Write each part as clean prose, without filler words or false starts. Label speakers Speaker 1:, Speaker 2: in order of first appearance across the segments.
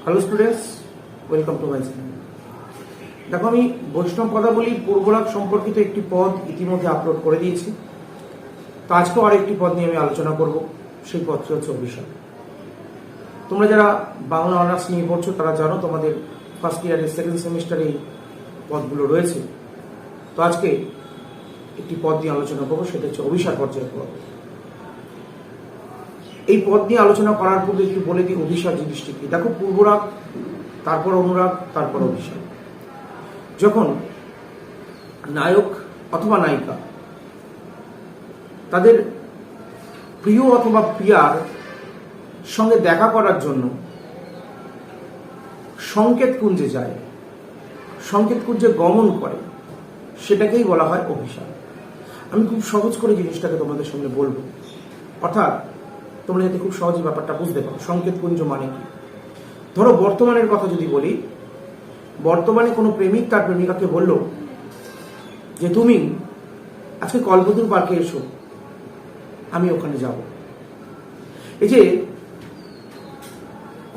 Speaker 1: Hello students, welcome to my channel. দেখো, আমি বৈষ্ণব পদাবলী পূর্বরাগ সম্পর্কিত একটি পদ ইতিমধ্যে আপলোড করে দিয়েছি। তো আজকেও আর একটি পদ নিয়ে আমি আলোচনা করব। সেই পদটি হচ্ছে অভিশাপ। তোমরা যারা বাংলা অনার্স নিয়ে পড়ছো তারা জানো তোমাদের ফার্স্ট ইয়ারের সেকেন্ড সেমিস্টারে এই পদগুলো রয়েছে। তো আজকে একটি পদ নিয়ে আলোচনা করবো, সেটা হচ্ছে অভিশাপ পর্যায়ের পদ। এই পদ নিয়ে আলোচনা করার পূর্বে একটু বলে দিই অভিশাপ জিনিসটি কি। দেখো, পূর্বরাগ, তারপর অনুরাগ, তারপর অভিশাপ। যখন নায়ক অথবা নায়িকা তাদের প্রিয় অথবা প্রিয়ার সঙ্গে দেখা করার জন্য সংকেত কুঞ্জে যায়, সংকেত কুঞ্জে গমন করে, সেটাকেই বলা হয় অভিশাপ। আমি খুব সহজ করে জিনিসটাকে তোমাদের সামনে বলবো, অর্থাৎ তোমরা যাতে খুব সহজে ব্যাপারটা বুঝতে পারো। সংকেত কুঞ্জ মানে কি? ধরো, বর্তমানের কথা যদি বলি, বর্তমানে কোনো প্রেমিক তার প্রেমিকাকে বলল যে তুমি আজকে কল্পতরু পার্কে এসো, আমি ওখানে যাব। এই যে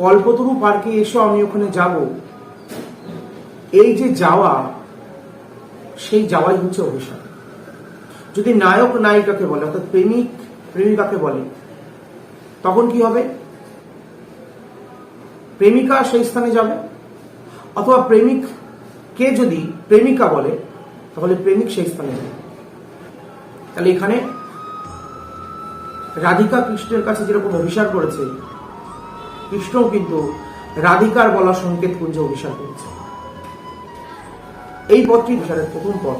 Speaker 1: কল্পতরু পার্কে এসো, আমি ওখানে যাব, এই যে যাওয়া, সেই যাওয়াই হচ্ছে অভিশাপ। যদি নায়ক নায়িকাকে বলে, অর্থাৎ প্রেমিক প্রেমিকাকে বলে, তখন কি হবে? প্রেমিকা সেই স্থানে যাবে, অথবা প্রেমিককে যদি প্রেমিকা বলে তাহলে প্রেমিক সেই স্থানে যাবে। তাহলে এখানে রাধিকা কৃষ্ণের কাছে যেরকম অভিশাপ করেছে, কৃষ্ণও কিন্তু রাধিকার বলা সংকেত কুঞ্জে অভিশাপ করেছে। এই পদটি অভিশাপের প্রথম পদ।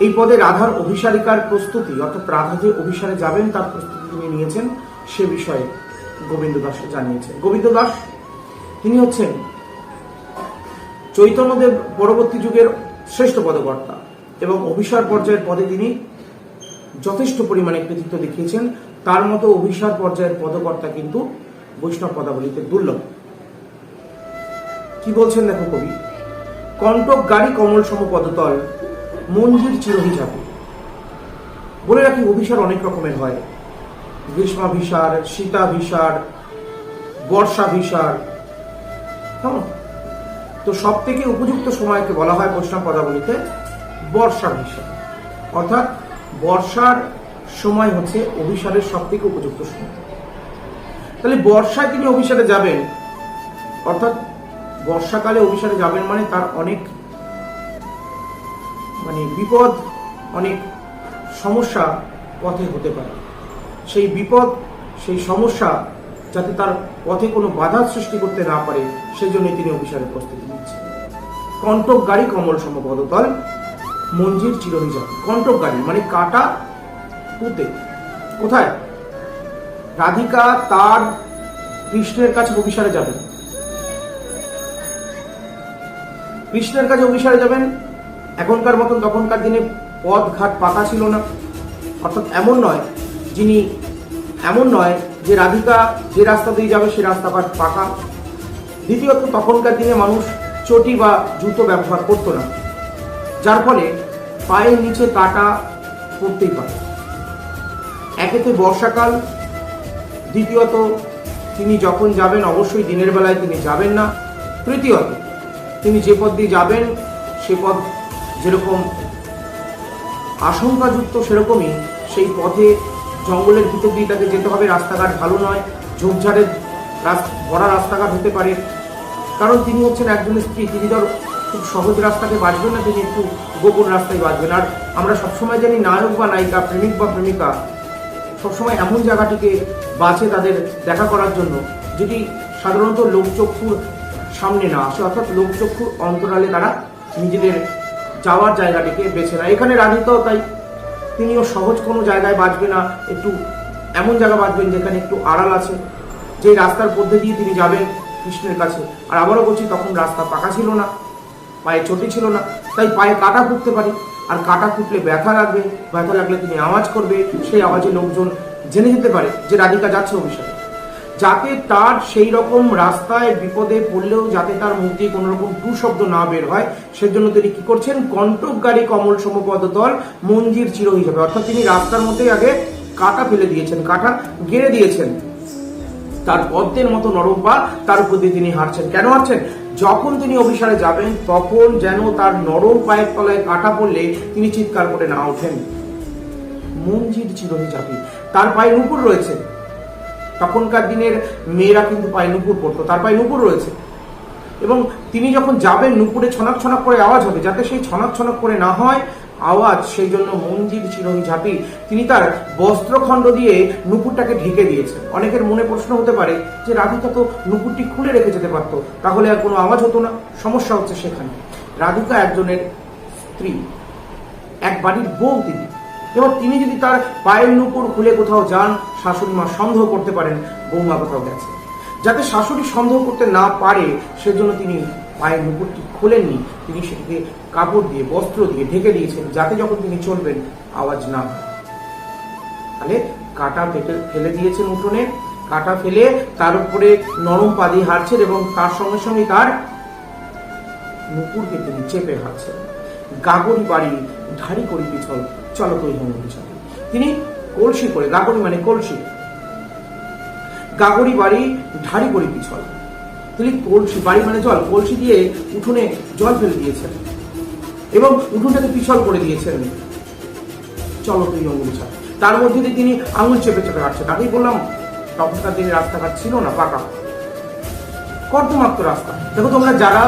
Speaker 1: এই পদে রাধার অভিসারিকার প্রস্তুতি, অর্থাৎ রাধা যে অভিসারে যাবেন তার প্রস্তুতি তিনি নিয়েছেন, সে বিষয়ে গোবিন্দ দাস জানিয়েছেন। গোবিন্দ দাস তিনি হচ্ছেন চৈতন্যদেব পরবর্তী যুগের শ্রেষ্ঠ পদকর্তা এবং অভিসার পর্যায়ের পদে তিনি যথেষ্ট পরিমাণে কৃতিত্ব দেখিয়েছেন। তার মতো অভিসার পর্যায়ের পদকর্তা কিন্তু বৈষ্ণব পদাবলীতে দুর্লভ। কি বলছেন দেখো কবি, কণ্টক গাড়ি কমল সম পদতল, মঞ্জির চিরহিজাবে। বলে রাখি, অভিসার অনেক রকমের হয়। গ্রীষ্মাভিসার, শীতাভিসার, বর্ষাভিসার। তো সব থেকে উপযুক্ত সময়কে বলা হয় বৈষ্ণব পদাবলীতে বর্ষাভিসার, অর্থাৎ বর্ষার সময় হচ্ছে অভিসারের সব থেকে উপযুক্ত সময়। তাহলে বর্ষায় তিনি অভিসারে যাবেন, অর্থাৎ বর্ষাকালে অভিসারে যাবেন মানে তার অনেক বিপদ, অনেক সমস্যা পথে হতে পারে। সেই বিপদ, সেই সমস্যা যাতে তার পথে কোনো বাধা সৃষ্টি করতে না পারে, সেই জন্য তিনি অভিসারের প্রস্তুতি নিচ্ছেন। কণ্টক গাড়ি কমল সম পদতল, মঞ্জির চিরহিজাবে। কণ্টক গাড়ি মানে কাটা পুঁতে। কোথায়? রাধিকা তার কৃষ্ণের কাছে অভিসারে যাবেন, কৃষ্ণের কাছে অভিসারে যাবেন। এখনকার মতন তখনকার দিনে পথ ঘাট পাকা ছিল না, অর্থাৎ এমন নয় যে রাধিকা যে রাস্তা দিয়ে যাবে সে রাস্তা পাকা। দ্বিতীয়ত, তখনকার দিনে মানুষ চটি বা জুতো ব্যবহার করত না, যার ফলে পায়ের নিচে কাটা পড়তেই পারে। একেতে বর্ষাকাল, দ্বিতীয়ত তিনি যখন যাবেন অবশ্যই দিনের বেলায় তিনি যাবেন না। তৃতীয়ত, তিনি যে পথ দিয়ে যাবেন সে পথ যেরকম আশঙ্কাযুক্ত, সেরকমই সেই পথে জঙ্গলের ভিতর দিয়ে তাকে যেতে হবে। রাস্তাঘাট ভালো নয়, ঝোপঝাড়ের ভরা রাস্তাঘাট হতে পারে। কারণ তিনি হচ্ছেন একজনের স্ত্রী, তিনি ধর খুব সহজ রাস্তাকে বাঁচবেন না, তিনি একটু গোপন রাস্তায় বাঁচবেন। আর আমরা সবসময় জানি নায়ক বা নায়িকা, প্রেমিক বা প্রেমিকা সবসময় এমন জায়গাটিকে বাঁচে তাদের দেখা করার জন্য যেটি সাধারণত লোকচক্ষুর সামনে না আসে, অর্থাৎ লোকচক্ষুর অন্তরালে তারা নিজেদের যাওয়ার জায়গাটিকে বেছে নেয়। এখানে রাধিকাও তাই, তিনিও সহজ কোনো জায়গায় বাঁচবে না, একটু এমন জায়গা বাঁচবেন যেখানে একটু আড়াল আছে, যে রাস্তার মধ্যে দিয়ে তিনি যাবেন কৃষ্ণের কাছে। আর আবারও বলছি, তখন রাস্তা পাকা ছিল না, পায়ে চটি ছিল না, তাই পায়ে কাটা ফুটতে পারে। আর কাটা ফুটলে ব্যথা লাগবে, ব্যথা লাগলে তিনি আওয়াজ করবে, সেই আওয়াজে লোকজন জেনে যেতে পারে যে রাধিকা যাচ্ছে অভিসারে। যাতে তার সেই রকম রাস্তায় বিপদে পড়লেও যাতে তার মুখ দিয়ে কোনো রকম টু শব্দ না বের হয়, সেজন্য তিনি কি করছেন? কণ্টক গাড়ি কমল সম পদতল, মঞ্জির চিরহিজাবে। অর্থাৎ তিনি রাস্তার মধ্যে আগে কাটা ফেলে দিয়েছেন, কাটা গেড়ে দিয়েছেন, তার পদ্মের মতো নরম পা, তার উপর দিয়ে তিনি হাঁটছেন। কেন হাঁটছেন? যখন তিনি অভিসারে যাবেন তখন যেন তার নরম পায়ের তলায় কাটা পড়লে তিনি চিৎকার করে না ওঠেন। মঞ্জির চিরহি ঝাঁপি, তার পায়ে নুপুর রয়েছে। তখনকার দিনের মেয়েরা কিন্তু পায়ে নুপুর পরতো, তার পায়ে নুপুর রয়েছে, এবং তিনি যখন যাবেন নুপুরে ছনাক ছনাক করে আওয়াজ হবে, যাতে সেই ছনাক ছনাক করে না হয় আওয়াজ, সেই জন্য মঞ্জির চিরহি ঝাঁপি, তিনি তার বস্ত্রখণ্ড দিয়ে নুপুরটাকে ঢেকে দিয়েছেন। অনেকের মনে প্রশ্ন হতে পারে যে রাধিকা তো নুপুরটি খুলে রেখে যেতে পারতো, তাহলে আর কোনো আওয়াজ হতো না। সমস্যা হচ্ছে সেখানে, রাধিকা একজনের স্ত্রী, এক বাড়ির বউ তিনি। এবার তিনি যদি তার পায়ের নুপুর খুলে কোথাও যান, শাশুড়ি মা সন্দেহ করতে পারেন বৌমা কোথাও গেছে। যাতে শাশুড়ি সন্দেহ করতে না পারে সেজন্য তিনি পায়ের নুপুরটি খোলেননি, তিনি সেটিকে কাপড় দিয়ে, বস্ত্র দিয়ে ঢেকে দিয়েছেন, যাতে যখন তিনি চলবেন আওয়াজ না হয়। তাহলে কাটা ফেলে দিয়েছেন উঠোনে, কাটা ফেলে তার উপরে নরম পা দিয়ে হাঁটছেন, এবং তার সঙ্গে সঙ্গে তার নুপুরকে তিনি চেপে হাঁটছেন। গাগরি বাড়ি ধারি করি পিছল, চলো তো পিছল। তিনি কলসি করে, গাগরি মানে কলসি, গাগরি বাড়ি ধারি করি পিছল, তিনি কলসি, বাড়ি মানে জল, কলসি দিয়ে উঠোনে জল ফেলে দিয়েছেন এবং উঠোনটাকে পিছল করে দিয়েছেন। চলো তুই অঙ্গুলি ছাড়, তার মধ্যে দিয়ে তিনি আঙুল চেপে চেপে হাঁটছেন। আগেই বললাম তখনকার দিনে রাস্তাঘাট ছিল না, পাকা কর্দমাক্ত রাস্তা। দেখো তোমরা যারা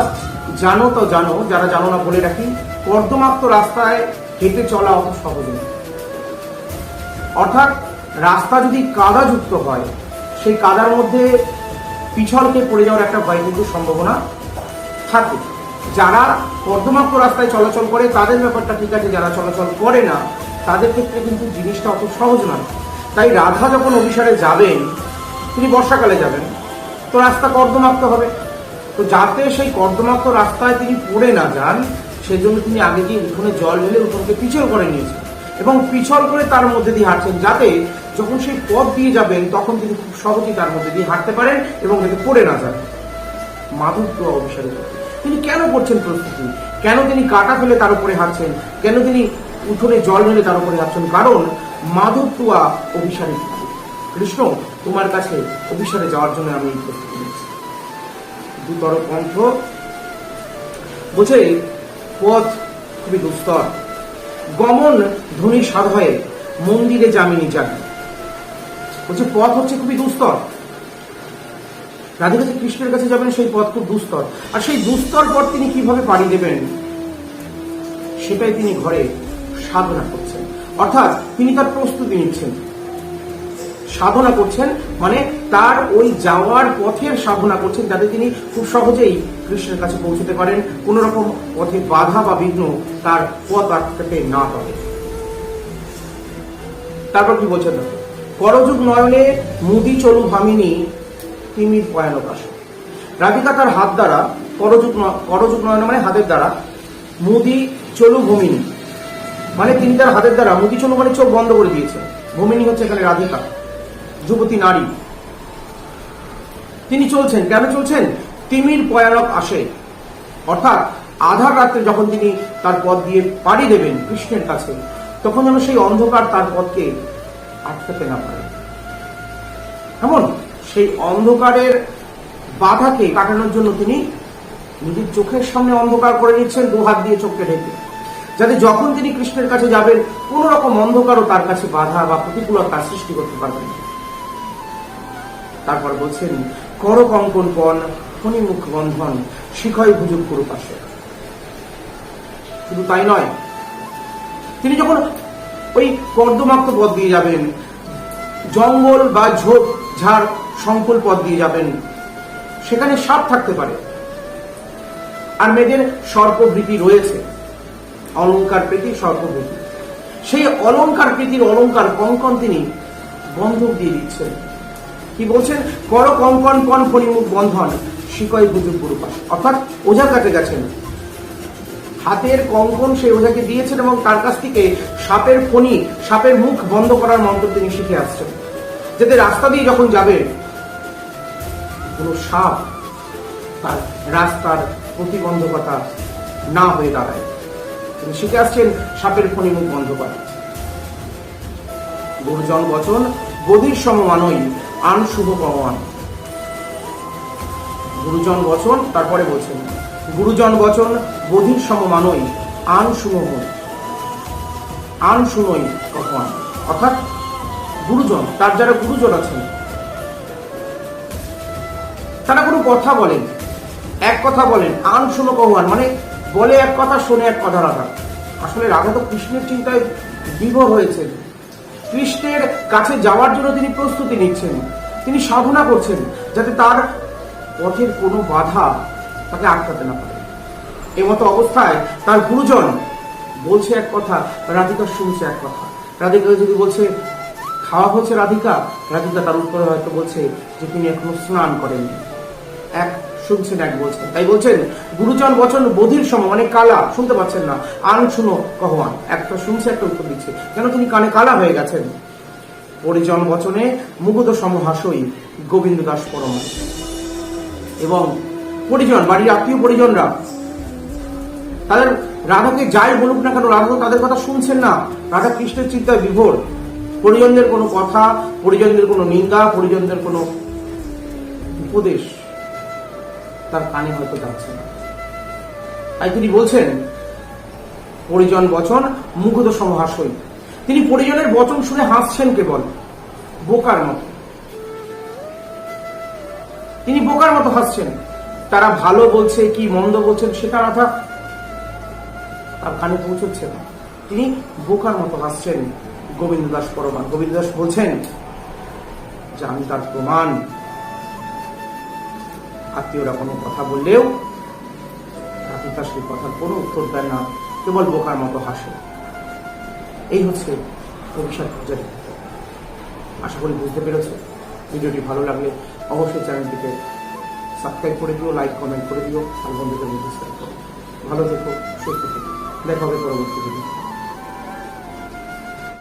Speaker 1: জানো তো জানো, যারা জানো না বলে রাখি, কর্দমাক্ত রাস্তায় হেঁটে চলা অত সহজ নয়। অর্থাৎ রাস্তা যদি কাদা যুক্ত হয়, সেই কাদার মধ্যে পিছলকে পড়ে যাওয়ার একটা ভয়ভীতির সম্ভাবনা থাকে। যারা কর্দমাক্ত রাস্তায় চলাচল করে তাদের ব্যাপারটা ঠিক আছে, যারা চলাচল করে না তাদের ক্ষেত্রে কিন্তু জিনিসটা অত সহজ নয়। তাই রাধা যখন অভিসারে যাবেন, তিনি বর্ষাকালে যাবেন, তো রাস্তা কর্দমাক্ত হবে। তো যাতে সেই কর্দমাক্ত রাস্তায় তিনি পড়ে না যান, সেজন্য তিনি আগে গিয়ে উঠোনে জল ঢেলে উঠোনকে পিছল করে নিয়েছেন এবং পিছল করে তার মধ্যে দিয়ে হাঁটছেন, যাতে যখন সেই পথ দিয়ে যাবেন তখন তিনি খুব সহজেই তার মধ্যে দিয়ে হাঁটতে পারেন এবং যাতে পড়ে না যান। মাধব অভিসারে তিনি কেন করছেন প্রস্তুতি? কেন তিনি কাটা ফেলে তার উপরে হাঁটছেন? কেন তিনি উঠোনে জল ঢেলে তার উপরে হাঁটছেন? কারণ মাধব অভিসারে, কৃষ্ণ তোমার কাছে অভিসারে যাওয়ার জন্য আমি প্রস্তুতি নিচ্ছি। দুতর কণ্ঠ বোঝে, পথ খুবই দুস্তর, গমন ধ্বনি সাধয়ে মন্দিরে যামিনী যাবি। বলছে পথ হচ্ছে খুবই দুস্তর, রাধিকা কৃষ্ণের কাছে যাবেন, সেই পথ খুব দুস্তর। আর সেই দুস্তর পথ তিনি কিভাবে পাড়ি দেবেন সেটাই তিনি ঘরে সাধনা করছেন। অর্থাৎ তিনি তার প্রস্তুতি নিচ্ছেন। সাধনা করছেন মানে তার ওই যাওয়ার পথের সাধনা করছেন, যাতে তিনি খুব সহজেই কৃষ্ণের কাছে পৌঁছতে পারেন, কোন রকম পথে বাধা বা বিঘ্ন তার পথ আটকাতে না পারে। তারপর কি বলছেন? করযুগ নয়নে মুদি চলু ভামিনী তিমির ভয়ানক আসে। রাধিকা তার হাত দ্বারা, করযুগ নয়নে মানে হাতের দ্বারা, মুদি চলু ভূমিনী মানে তিনি তার হাতের দ্বারা, মুদি চলু মানে চোখ বন্ধ করে দিয়েছেন, ভূমিনী হচ্ছে এখানে রাধিকা, যুবতী নারী। তিনি চলছেন, কেন চলছেন? তিমির ভয়ানক আসে, অর্থাৎ আধার রাত্রে যখন তিনি তার পথ দিয়ে পাড়ি দেবেন কৃষ্ণের কাছে, তখন যেন সেই অন্ধকার তার পথকে আটকাতে না পারে। এমন সেই অন্ধকারের বাধাকে কাটানোর জন্য তিনি নিজের চোখের সামনে অন্ধকার করে নিচ্ছেন, দু হাত দিয়ে চোখকে ঢেকে, যাতে যখন তিনি কৃষ্ণের কাছে যাবেন কোন রকম অন্ধকারও তার কাছে বাধা বা প্রতিকূলতা সৃষ্টি করতে পারবেন। তারপর বলছেন কর কঙ্কন পণ ফণি মুখ বন্ধন শিখয় ভুজুগ করু পাশে। শুধু তাই নয়, তিনি যখন ওই কর্দমাক্ত পথ দিয়ে যাবেন, জঙ্গল বা ঝোপ ঝাড় সংকুল পথ দিয়ে যাবেন, সেখানে সাপ থাকতে পারে, আর মেয়েদের সর্পভৃতি রয়েছে, অলঙ্কার প্রীতি, সর্পভৃতি। সেই অলঙ্কার প্রীতির অলঙ্কার কঙ্কন তিনি বন্ধক দিয়ে দিচ্ছেন। কি বলছেন? কর কঙ্কন পণ ফণিমুখ বন্ধন শিকয় ভুজুগ গুরু পাশ। অর্থাৎ ওঝার কাছে গেছেন, হাতের কঙ্কন সেই ওঝাকে দিয়েছেন এবং তার কাছ থেকে সাপের ফণি, সাপের মুখ বন্ধ করার মন্ত্র তিনি শিখে আসছেন, যাতে রাস্তা দিয়ে যখন যাবে কোন সাপ তার রাস্তার প্রতিবন্ধকতা না হয়ে দাঁড়ায়। তিনি শিখে আসছেন সাপের ফণি মুখ বন্ধ করা। গুরুজন বচন বধির সমমানই আন শুভ পরমান। গুরুজন বচন, তারপরে বলছেন গুরুজন বচন বধির সমমানই আন শুনোই কখন। অর্থাৎ গুরুজন, তার যারা গুরুজন আছেন তারা কোনো কথা বলেন, এক কথা বলেন, আন শুনো কহান, মানে বলে এক কথা শোনে এক কথা রাধা। আসলে রাধা তো কৃষ্ণের চিন্তায় বিভোর হয়েছেন, কৃষ্ণের কাছে যাওয়ার জন্য তিনি প্রস্তুতি নিচ্ছেন, তিনি সাধনা করছেন যাতে তার পথের কোনো বাধা তাকে আটকাতে না পারে। এই মতো অবস্থায় তার গুরুজন বলছে এক কথা, রাধিকা শুনছে এক কথা। রাধিকা যদি বলছে খাওয়া হয়েছে রাধিকা তার উত্তরে হয়তো বলছে যে তিনি এখনো স্নান করেননি। এক শুনছেন, এক বলছেন। তাই বলছেন গুরুজন বচন বধির সম, মানে কালা, শুনতে পাচ্ছেন না। আন শুনো কহওয়ান, একটা শুনছে একটা উত্তর দিচ্ছে, কেন তিনি কানে কালা হয়ে গেছেন। পরিজন বচনে মুগ্ধ সমহাসই গোবিন্দ দাস পরমা। এবং পরিজন, বাড়ির আত্মীয় পরিজনরা তাদের রাধাকে যাই বলুক না কেন, রাধা তাদের কথা শুনছেন না। রাধা কৃষ্ণের চিন্তায় বিভোর। পরিজনদের কোনো কথা, পরিজনদের কোনো নিন্দা, পরিজনদের কোনো উপদেশ তার কানে হয়তো যাচ্ছে না। তাই তিনি বলছেন পরিজন বচন মুগ্ধ সমহাসই। তিনি পরিজনের বচন শুনে হাসছেন কেবল, বোকার মতো। তিনি বোকার মতো হাসছেন। তারা ভালো বলছে কি মন্দ বলছেন সেটা রাধা তার কানে পৌঁছচ্ছে না। তিনি বোকার মতো হাসছেন। গোবিন্দ দাস পরমা, গোবিন্দ দাস বলছেন যে আমি তার প্রমাণ। আত্মীয়রা কোনো কথা বললেও রাধিকা সেই কথার কোনো উত্তর দেন না, কেবল বোকার মতো হাসে। এই হচ্ছে অভিষেক পূজারী। আশা করি বুঝতে পেরেছে। ভিডিওটি ভালো লাগলে অবশ্যই চ্যানেলটিকে সাবস্ক্রাইব করে দিও, লাইক কমেন্ট করে দিও, আর বন্ধুদের মধ্যে শেয়ার করো। ভালো থেকো, সুস্থ থেকো, দেখা হবে পরবর্তী ভিডিও।